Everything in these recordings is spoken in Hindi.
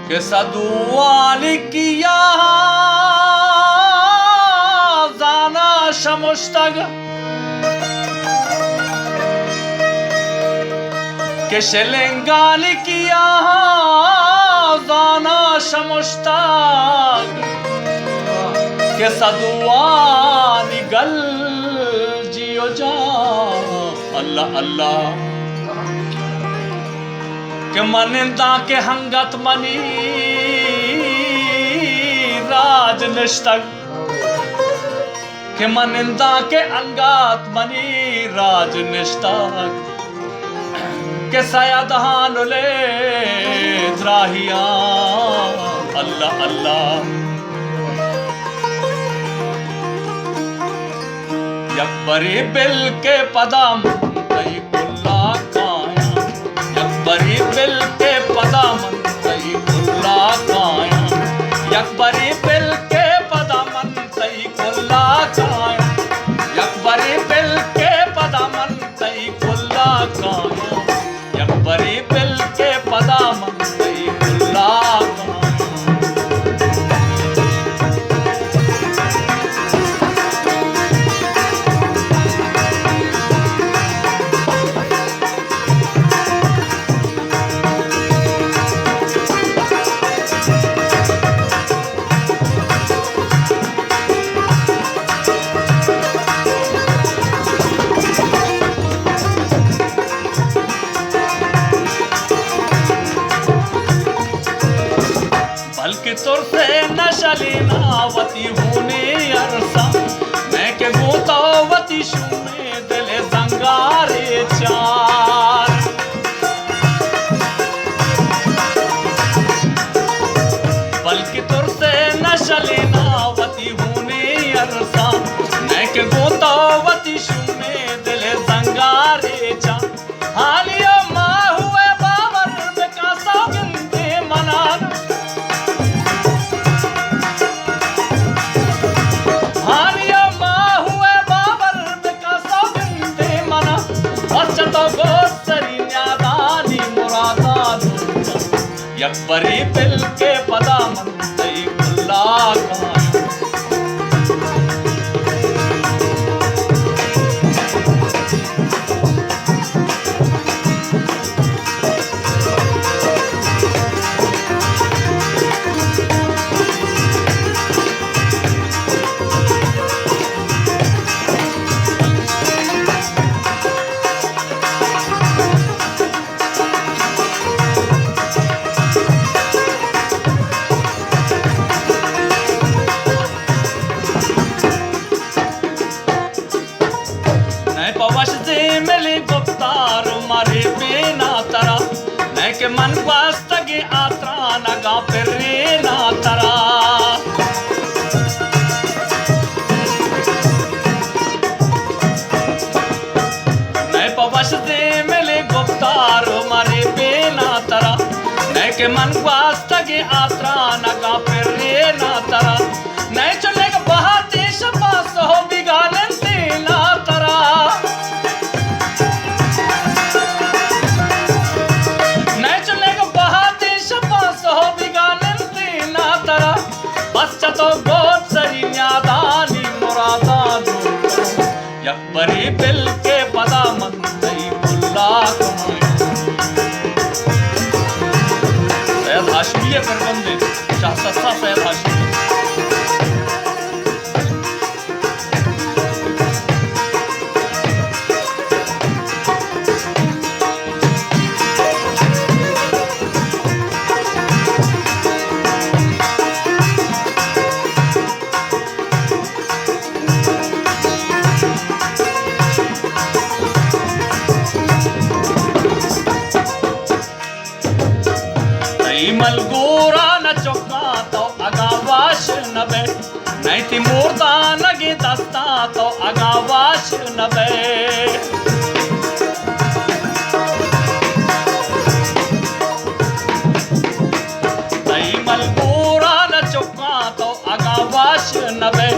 के सदुआली किया जाना शमुश्तग के शेलेंगाली किया जाना शमुश्तग के सदुआली गल जियो जा अल्लाह अल्लाह के मनिंदा के हंगत मनी राजनिष्ठक के मनिंदा के अंगात मनी राजनिष्ठक के सयादहान ले द्राहिया अल्लाह अल्लाह यकबरी बिल के पदम तई कुल्ला काया यकबरी बिल के पदमन तई कुल्ला काया यकबरी बिल के पदमन तई कुल्ला काया यकबरी बिल के पदमन तई कुल्ला काया यकबरी बिल के पदमन तई कुल्ला काया तुर से नशली नावती होने अरसा मैं के गोतावती शुमे दिले जंगारे चार बल्कि तुर से नशली नावती होने अरसा मैं के गोतावती शुमे दिले जंगारे चार हालिया माँ हुए बाबर में का सौगंधे मनान यकबरी बिल के पदामन तई कुल्ला काया के मन वास्तगे आत्रा नगा फिरे ना तरा मैं पवश दे मिले गुप्तार मारे बेना तरा मैं के मन वास्तगे आत्रा नगा फिरे ना तरा नहीं चलेगा बहाते शपास हो बिगाड़न देना तरा तो बहुत सरी न्यादानी मुरादानी यकबरी बिल के पदामन तई कुल्ला काया सैयद हाशमी फिर बंदे शाह सस्ता सैयद हाशमी मलगोरा न चौका तो अगावाश न बे नहीं थी मूर्ता नगे दस्ता तो अगावाश न बे नहीं मलगोरा न चौका तो अगावाश न बे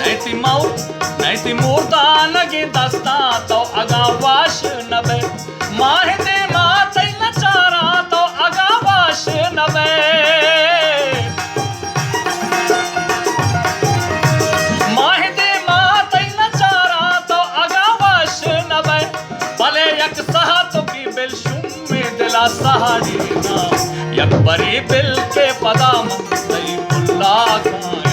नहीं थी मूर्ता नगे दस्ता तो अगावाश न बे माह दे माँ तई न चारा तो अगावाश न बे यकबरी बिल के पदा मंतई पुल्ला गाया।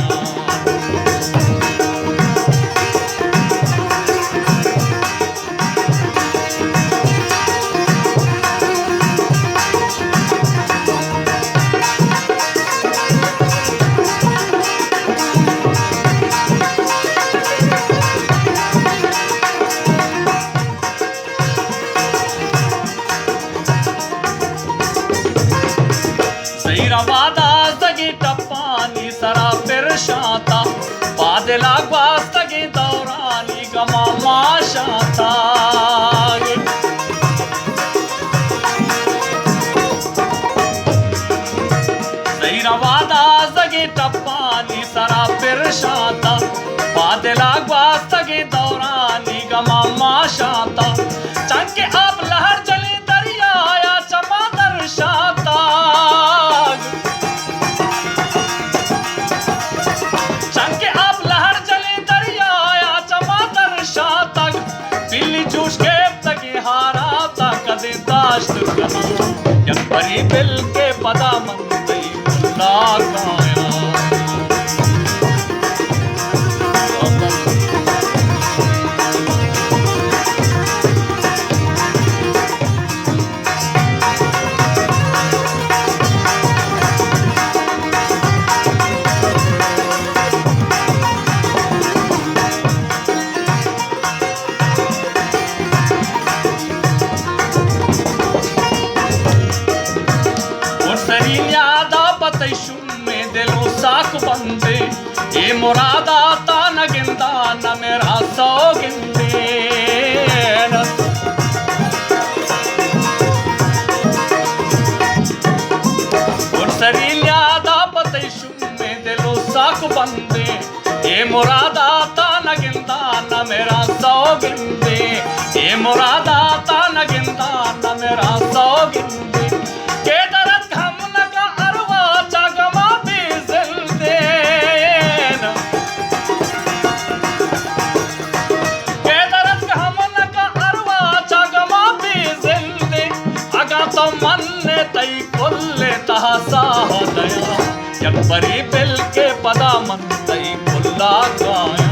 वादा सगी टप्पानी सरा फिर शाता बादला वास्तगी दौरानी गमा माशाता। वादा सगी टप्पानी सरा फिर शाता बादला वास्तगी दौरानी गमा माशाता। चंके आप लहर चली दरिया आया चमा दर्शाता। यकबरी बिल के पदा मंतई पुल्ला गाया। में दिलो साक बंदे ये मुरादा ता न गिंदा न मेरा सौ गिंदे। में दिलो साक बंदे ये मुरादा ता न गिंदा न मेरा सौ गिंदे। ये मुरादा ता न गिंदा न मेरा सौ गिंदे। तई कुल्ले तहसा दया यकबरी बिल के पदा मंतई पुल्ला गाया।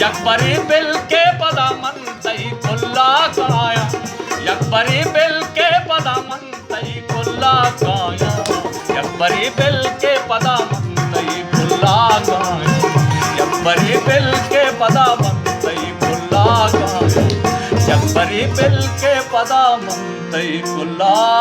यकबरी बिल के पदा मंतई पुल्ला गाया। यकबरी बिल के पदा मंतई पुल्ला गाया। यकबरी बिल के पदा मंतई पुल्ला गाया। यकबरी बिल के पदा मंतई पुल्ला गाया। यकबरी बिल के पदा मंतई पुल्ला।